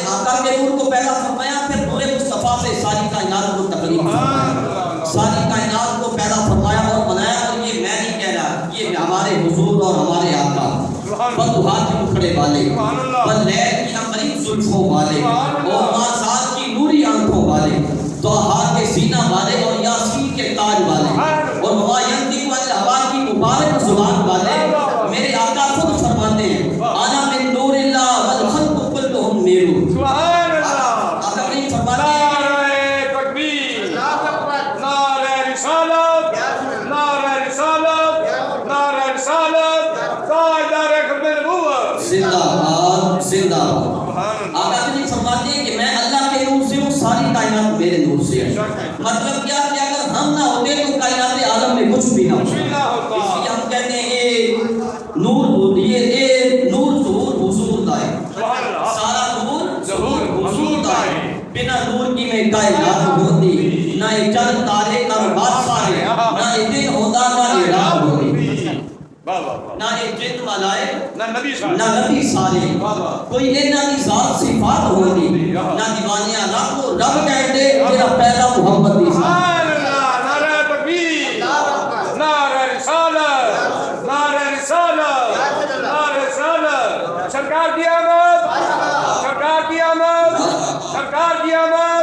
آقا کے نور کو پیدا فرمایا، پھر نور مصطفیٰ سے ساری کائنات کو تکلیف فرمایا، ساری کائنات کو پیدا فرمایا اور بنایا۔ اور یہ میں نہیں کہہ رہا، یہ ہمارے حضور اور ہمارے آقا بدوہا کے مکھڑے والے، بلیل کی عقریب زلفوں والے، اور آزاد کی نوری آنکھوں والے، طہا کے سینہ والے، اور یاسین کے تاج والے، اور مباینتی والے ہوا کی مبارک زبان والے، میرے آقا خود فرماتے ہیں انا من نور اللہ والخلق کلہم نور۔ سبحان اللہ، آقا نہیں فرماتے ہیں نعرہ تکبیر، نعرہ رسالت، نعرہ رسالت، نعرہ رسالت، تاجدار ختم نبوت، زندہ باد زندہ باد۔ آقا نہیں فرماتے ہیں کہ میں اللہ کے نور سے ہوں، ساری کائنات میرے نور سے ہے۔ مطلب کیا کہ اگر ہم نہ ہوتے تو کائنات عالم میں کچھ بھی نہ ہوتا۔ اس لیے ہم کہتے ہیں یہ نور یہ نور ظہور حضور دائے، سارا نور ظہور حضور دائے، بنا نور کی میں کائنات ہوتی، نہ یہ چند تارے نہ بات سارے، نہ یہ دن ہوتا نہ یہ رات ہوتی، نہ یہ جن ملائک نہ نبی سارے، کوئی نہ کی ذات صفات ہوتی، نہ دیوانیاں رب کو رب کہتے میرا پہلا محمد دی سارے۔ نعرہ تکبیر، نعرہ رسالت، نعرہ رسالت، نعرہ رسالت، سرکار کی آمد، سرکار کی آمد، سرکار کی آمد۔